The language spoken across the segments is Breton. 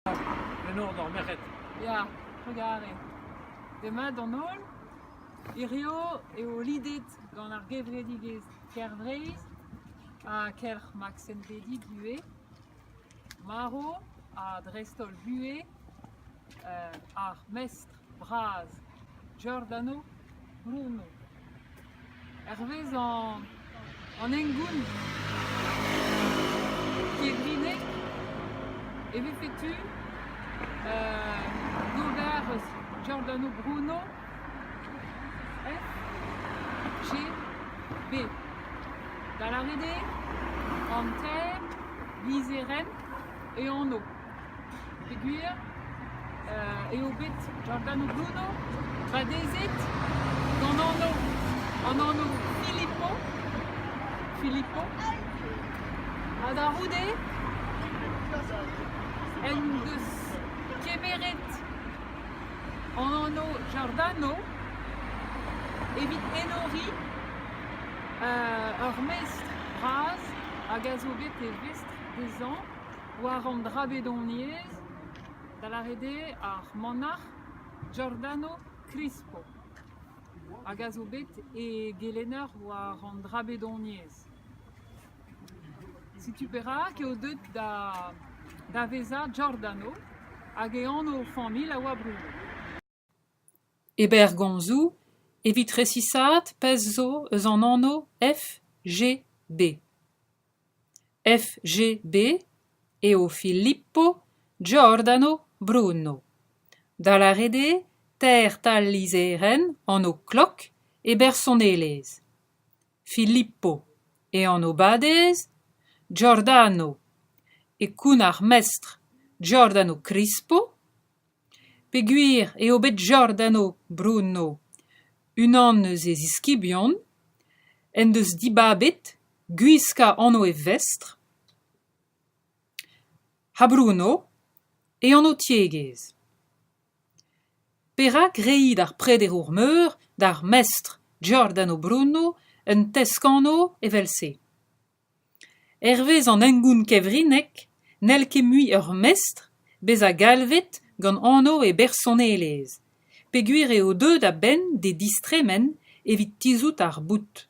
Le nord dans Meret. Ja, regardez. Demain dans Nol, Irio et au Lidet dans la Gevredigez Kervreis, à Kerch Maxen Vedi Bué, Maro à Drestol Bué, à Mestre Braz Giordano Bruno. Hervé en Engoun, qui est griné, et vu fais-tu Gobert Giordano Bruno F G B dans la RD en terre l'iseren et en eau figure et au bit Giordano Bruno Badesit en eau Filippo Adaroude Engus Kemeret en eau Giordano Evit Enori Ormestre Braz Agazobet et Vestre des ans Waram Drabedoniez Dalarede Ar Monarch Giordano Crispo Agazobet et Gelener Waram Drabedoniez. Si tu verras qu'au deux d'Avesa Giordano Ageano famille la Wabruno. Ebergonzou, evit resisat pezzo eus an anno F G B. F G B eo Filippo Giordano Bruno. Da la rede ter tal liseren an o klok e bersonelez. Filippo e an o badez Giordano e koun ar mestre Giordano Crispo, peguir e obet Giordano Bruno unan eus e ziskibion, en deus dibabet guiska anno e vestre, ha Bruno e anno tiegez. Perak reid ar prederour meur d'ar mestre Giordano Bruno en teskanno e velse. Hervez an engoun kevrinek nel ket mui ur mestre bez a galvet gant anno e bersonelez, peguir eo deud a ben de distremen evit tizout ar bout.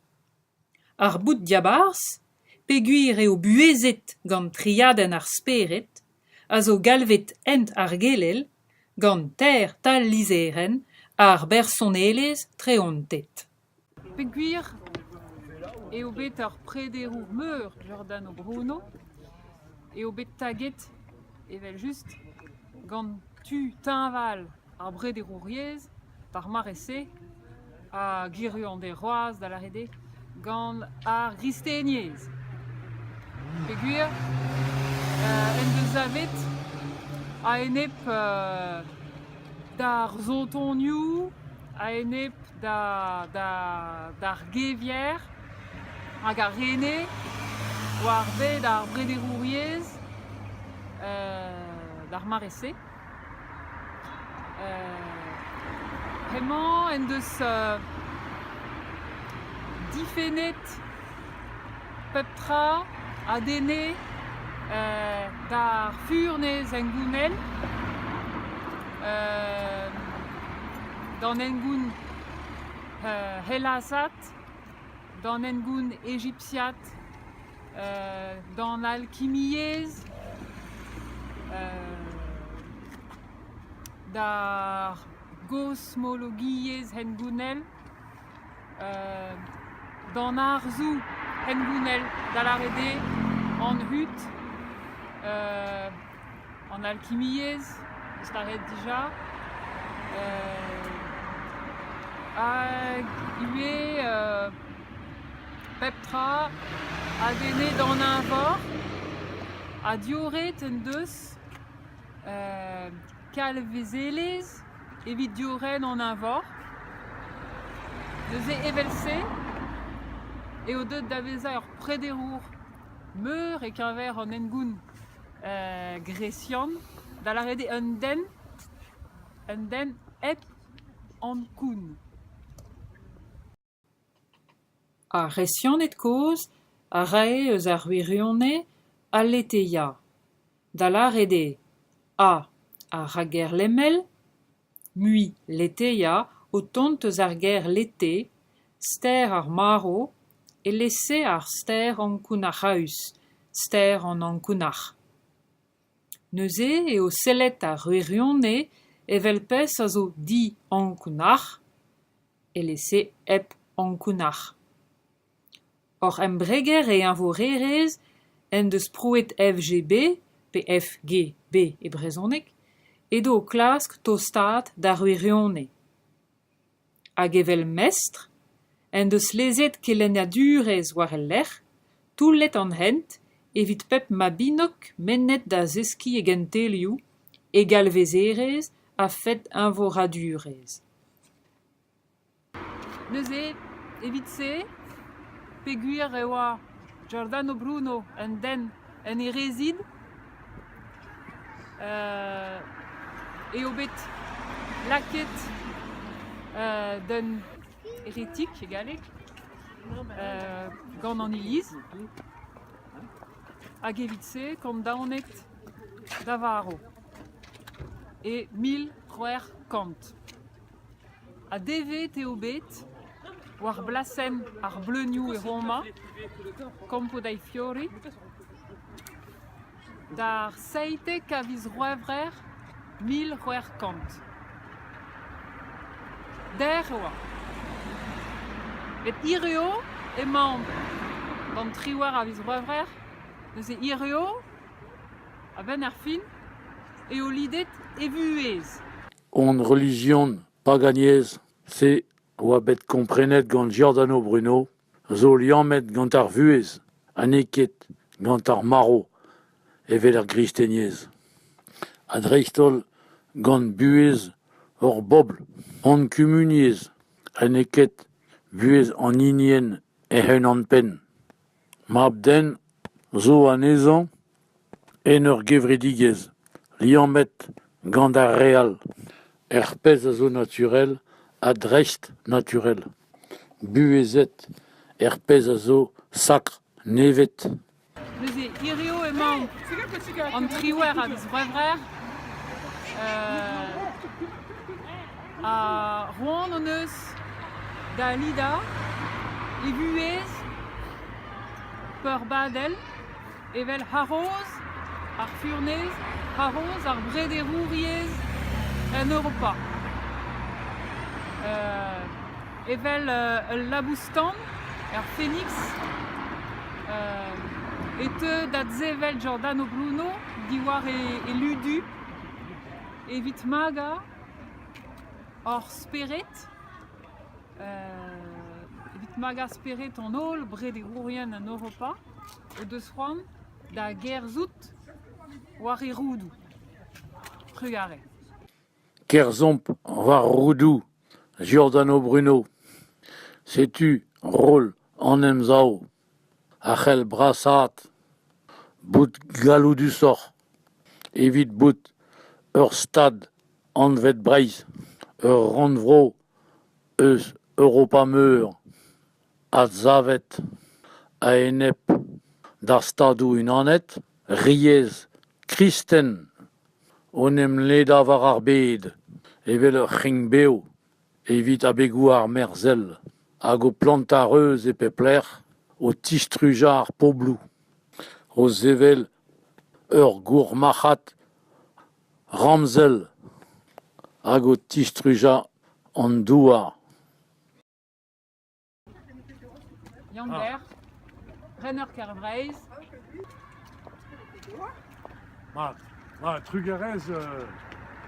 Ar bout diabars, peguir eo buezet gant triaden ar speret, a zo galvet ent ar gelel gant ter tal lizeren ar bersonelez treontet. Peguir et au bet ar prederour meur Giordano Bruno et au bet taget evel just gant tu tinval ar brederouriez par maresse a giru an de roaz da la rede gant ar gristeniez. Peguir en deus avet a enep d'ar zotonioù, a enep d'ar gevier hag ar rene war bet ar brederouriez d'ar maresse. Hemañ en deus difennet pep tra a dene d'ar furnez engounel d'an engoun helasat, d'an engoun égyptiat, d'an alkimiez, d'ar gosmologiez hengounel, d'an arzou hengounel da la rede an hut, an alkimiez, eus la red dija, hag ivez pep tra a dene d'an invor, a dioret en deus kalvezelez evit dioren an invor, deus e evelse eo deud daveza ur prederour meur e keñver an engoun gresian da la rede un den ep an koun. A resianet koz, a rae eus ar wirionne al leteia. Da la rede a rager lemel, mui leteia, o tontes ar ger lete, ster ar maro, e lesse ar ster an kunac'haus, ster an ankunach. Neuze eo sellet ar ruirionne, evel pez a zo di ankunach, e lesse ep ankunach. Or embreger e an vo rerez, en deus prouet FGB, pe FGB e brezhoneg, edo o klask tostat da ruirionne. Hag evel mestr, en deus lezet keleniadurez war el lec'h, toulet an hent, evit pep ma binok mennet da zeski e gentelioù, egal vezerez a fet invoradurez. Neuze, evit se, peguir e oa Giordano Bruno en den en e rezid, eo bet laket d'un hérétique egalek, gant an iliz, hag evit se kont daonet davaro, e 1000 c'hwer kant. A devet eo bet war blasem ar bleunioù e Roma, Campo dai Fiori, d'ar seitek a viz roevrer 1000 c'hwer kant. Der oa. Et ireo e mamm d'an triwar a viz roevrer, neuze ireo a ben ar fin eo lidet evuez. On religion pagagnez, c'est oa bet komprenet gant Giordano Bruno, zo liamet gant ar vuez, aneket gant ar maro, evel ar gristeniez. A dreistol gant buez hor bobl, an kumuniez, aneket vuez an inien e hen an pen. Mab den zo anezan en ur gevredigez, liamet gant ar real, pez a zo naturel, a dreist naturel. Buezet, pez a zo sakr nevet. Neuze ireo e mamm an triwar a viz roevrer, a roan an eus da lida, evuez, peur badel, evel c'harroz, ar furnez, c'harroz, ar brederouriez en Europa. Evel ul laboustan, ar Phoenix, et da zevel Giordano Bruno, diwar e ludu, evit maga, or speret, evit maga speret an holl brederourien en Europa, o deus c'hoant da gerzout war e roudou. Prugare. Kerzomp war roudou, Giordano Bruno. Sais-tu, rôle en emzao, achel brassat, bout galou du sort, evit bout ur stad an vet breiz, ur randvro eus Europa meur, a zavet, a enep d'ar stadou unanet, riez, kristen, onem leda war ar bed, evel ur c'hing beo, evit a begou ar merzel, hag o plantareuz e pepler, o tistrujar poblou, o zevel ur gourmachat ramzel, hag o tistruja an douar. Yander, Renner Kervreiz, Ma trugerez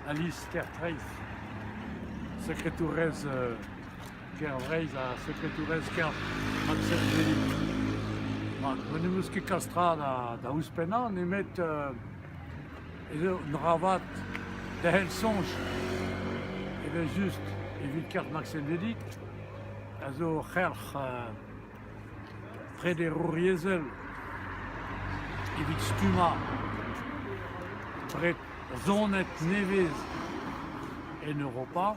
Alice Tertreis, secretourez Kervreiz a secretourez Kerv Maxel Veli. Ne meus ket kastra da ouspena, nemet nravat da hel sonj, evel just evit Kerv Maxel Veli, a zo c'herc'h prederouriezel, evit stuma, pret zonet nevez en Europa,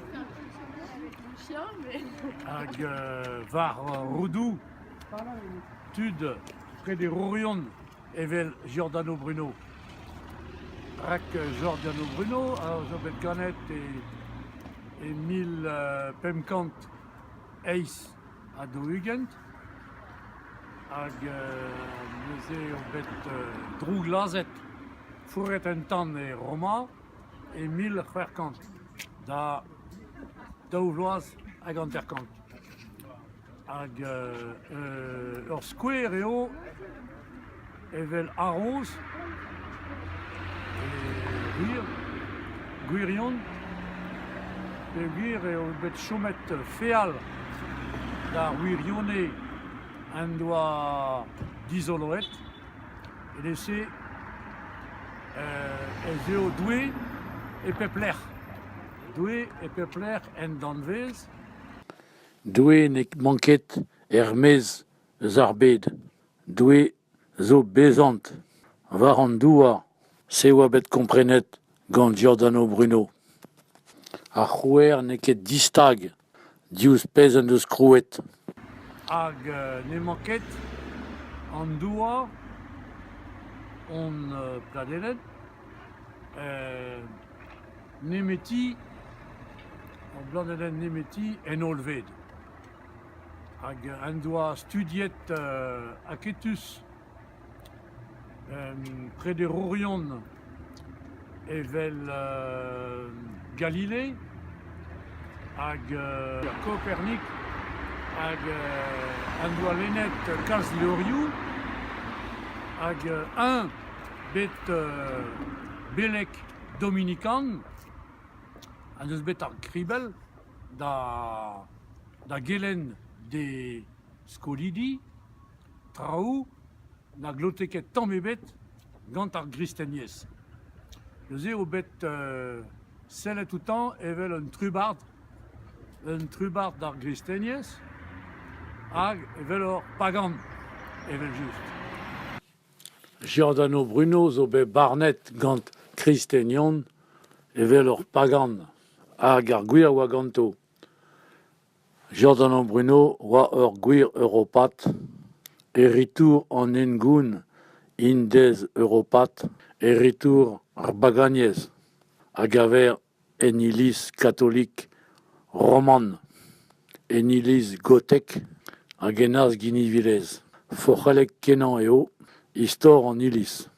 hag var roudou, tud prederourion evel Giordano Bruno. Rac Giordano Bruno, Jobet Ganet et 1050 Ace à Dohugent. Hag neuze o bet droug lazet fourret un tan et Roma et 1050 da ouvloaz hag anterkant. Hag ur skouer eo evel arroz e gwirion pe gwir eo bet chomet feal da wirionne un doigt d'isoloet et laisser eo doué et pepler en danvez. Doué ne manket Hermez zarbed. Doué zo bezant. Varan doua. Se oa bet komprenet gant Giordano Bruno. A c'houer ne ket distag. Diouz pez an deus krouet. Hag ne manket an doua on pladelet nemeti an bladelet nemeti en olved. Hag an doa studiet aketus près de Rorion evel Galilée hag Copernic hag an doa lennet kalz leorioù hag un bet belek dominikan an deus bet ar kribel da gelen de skolidi traoù na gloteket tamm-ebet gant ar gristeniez. Eus eo bet sellet outan evel un trubard d'ar gristeniez hag evel ur pagan evel just. Giordano Bruno zo bet barnet gant kristenion evel ur pagan hag ar gwir oa ganto. Giordano Bruno oa ur gwir europat e ritour an engoun indez europat e ritour ar baganiez hag aver en iliz katolik roman en iliz gotek hag en az ginivilez. Foc'halek kenan eo istor an iliz.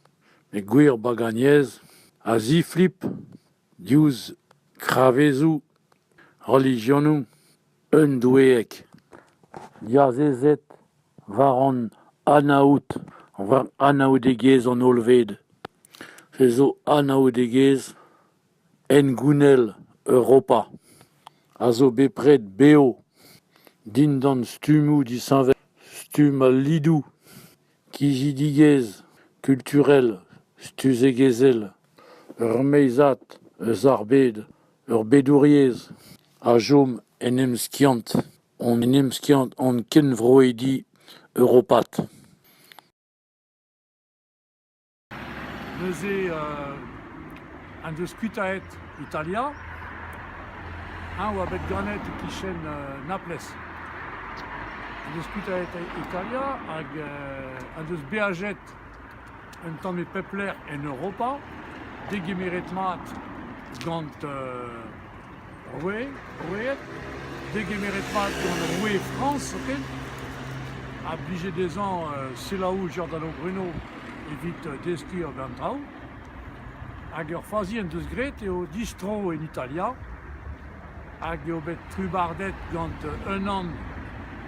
E gwir baganiez a ziflip diouz kravezou religionou un doueek. Diazezet var an anaout egez an olved. Se zo anaout egez en gounel Europa. A zo bepred beo din dan stumou di sanver. Stum al lidou. Kizidigez kulturel stuz egezel. Ur meizat eus ar bed. Ur bedouriez. A jom en emskiant. On ken vroedi europat. Neuze an deus kutaet Italia, un oa bet ganet kichen Naples. An deus kutaet Italia hag an deus beajet un tamm e pepler en Europa, degemeret mat gant Rouet, degemeret mat gant Rouet France, a blije des an selaou Giordano Bruno evit deski ur gantraoù. Hag ur fazi en deus gret eo distro en Italia hag eo bet trubardet gant un an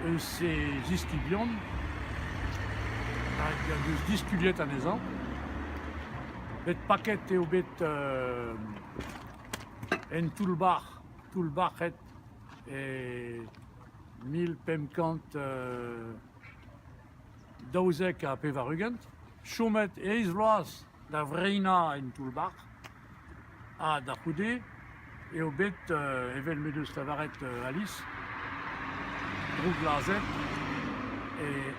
eus se ziskibion hag deus diskuliet anezan. Bet paket eo bet en toulbachet e 1050 daouzek a pevarugent. Chomet eiz vloaz da vreina en toulbach a da c'houde eo bet evel me deus lavaret Alice droug lazet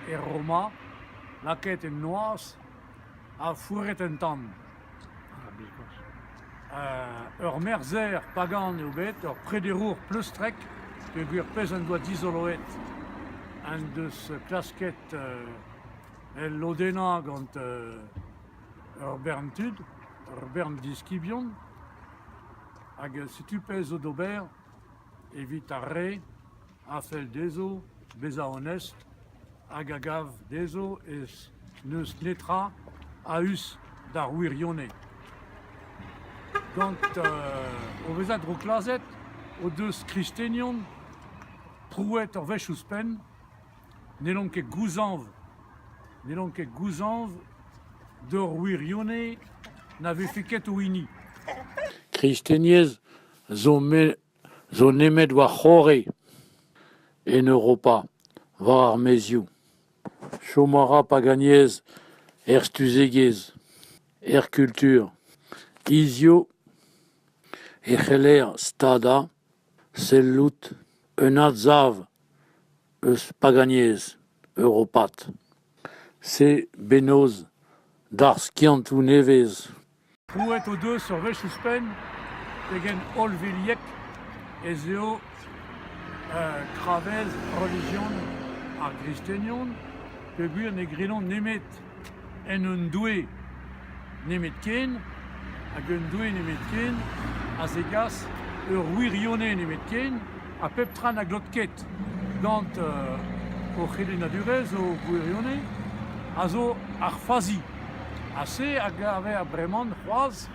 e Roma laket en noaz a fourret en tan. Ur merzer pagan eo bet, ur prederour pleustrek pe gwir pez an doa d'isoloet an deus klasket el lodena gant ur berntud Bern Diskibion, hag si tu pez o d'ober, evit ar re, a fel dezo, beza honest, hag a gav dezo, ez neus netra a us d'ar wirionne. Gant o vezat dro klazet, o deus kristenion, prouet ur vech ouzpen, n'elon ket gouzanv d'ur wirionne na vefeket o ini. Kristeniez zo nemet war c'hore en Europa, war ar mezioù. Chomara paganiez stuzegez, kultur. Izio e c'heller stada, sellout un adzav eus paganiez, Europat. Se benoz d'ar skiantou nevez. Prouet o deus ur vech ouzpen, pegen ol veliek ez eo kravez religion ar kristenion, pe gwir ne grilon nemet en un doue nemet ken, hag un doue nemet ken, a zegas ur wirionne nemet ken, a pep tran a glotket gant o c'helenadurez o wirionne, a zo ar fazi. Assez hag ave a bremañ c'hoaz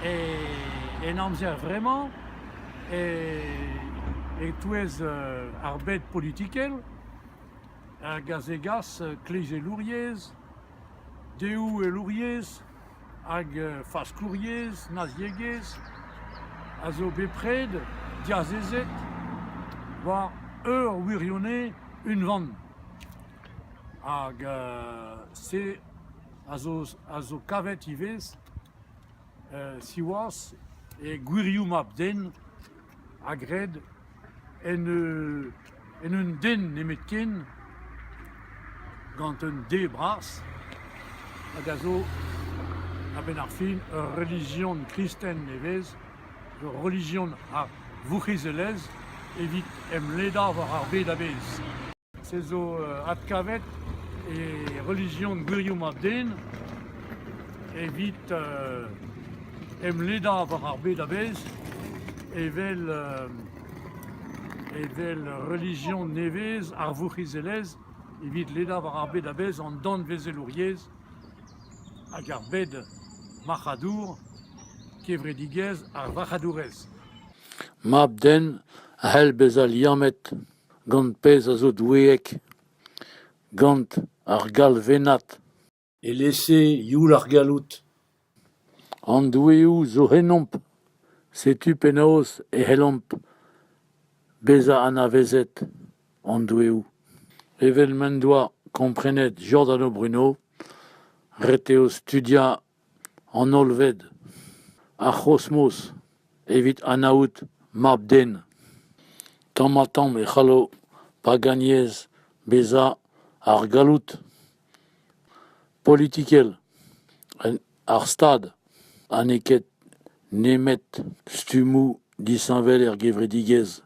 en amzer vremañ e touez ar bed politikel hag a zegas kleiz e louriez, deou e louriez hag fas kouriez, naziegez, a zo bepred, diazezet, war ur wirionne un vann. Hag se a zo kavet ivez siwaz e gwirioù mab den a gred en un den nemet ken gant un de bras hag a zo a ben ar fin ur religion kristen nevez, ur religion a vouchizelez evit leda war ar bed a bez. Se zo at kavet e religion gwirioù mab den evit leda war ar bed a bez evel religion nevez ar vouchizelez evit leda war ar bed a bez an dan vezelouriez hag ar bed machadour kevredigez ar vachadourez. Mab den a c'hell bez a liamet gant pez a zo doueek, gant ar gal venat. E lese youl ar galout. An doueoù zo hennomp, setu penaos e hellamp bez a anavezet an doueoù. Evel men doa komprenet Giordano Bruno, reteo studia an olved, a c'hosmos, evit anaout mab den. Tamm e c'hallo paganiez beza ar galout politikel ar stad aneket nemet stumou disanvel gevredigez.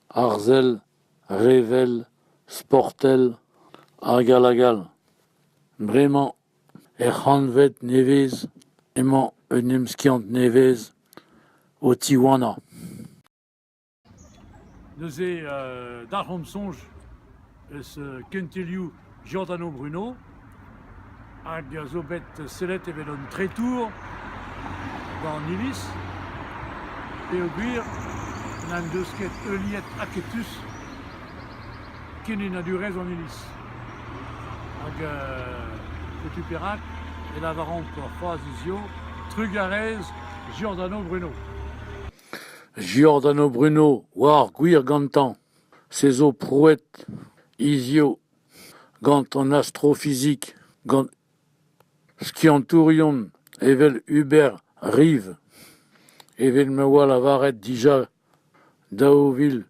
Arzel, revel, sportel, agal. Bremañ c'hanvet nevez emañ un emskiant nevez o Tijuana. Neuze d'arc'hant sonj eus kentelioù Giordano Bruno hag a zo bet sellet evel un tretour gant Iliz pe o gwir n'an deus ket euliet aketus kenenadurez an Iliz. Hag petu perak e lavaran por c'hoaz izio trugarez Giordano Bruno. Giordano Bruno war gwir gantan, se zo prouet izio gant an astrofizik, gant skiantourion evel Hubert Rive, evel me oa lavaret dija daovil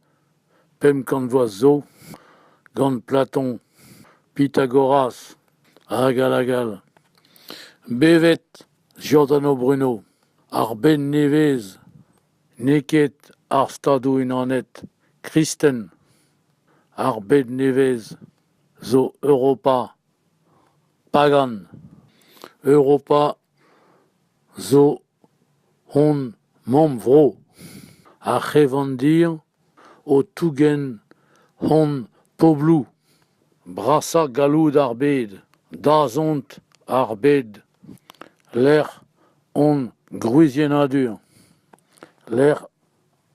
pem kanvoaz zo, gant Platon, Pythagoras, agal. Bevet Giordano Bruno, ar ben nevez, neket ar stadoù unanet kristen, ar bed nevez zo Europa pagan. Europa zo hon momvro, a chevandir o tougen hon poblou, brassa galoud arbed, dazont arbed, l'air on gruizienadur, l'air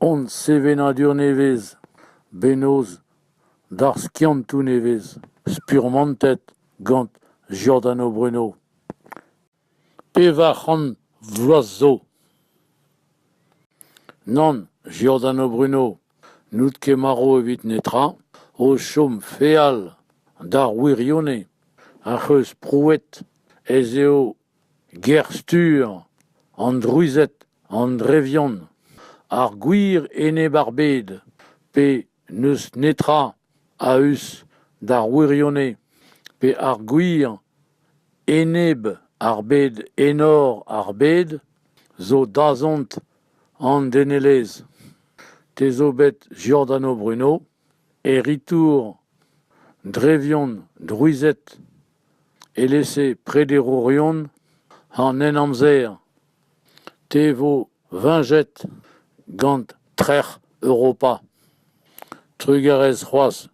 on sevenadur nevez, benoz d'ar skiantou nevez, spurmantet gant Giordano Bruno. Pevachan vloazo. Non, Giordano Bruno, nout ket maro evit netra, o chom feal d'ar wirionne, ar c'heus prouet ez eo gerstur an druizet an drevion, ar gwir ene barbed, pe neus netra a eus d'ar wirionne, pe ar gwir eneb ar bed enor ar bed, zo dazont an denelez. Te zo bet Giordano Bruno, e ritour drevion druizet e lese prederourion an en amzer. Te vo vinget gant trec'h Europa. Trugarez c'hoaz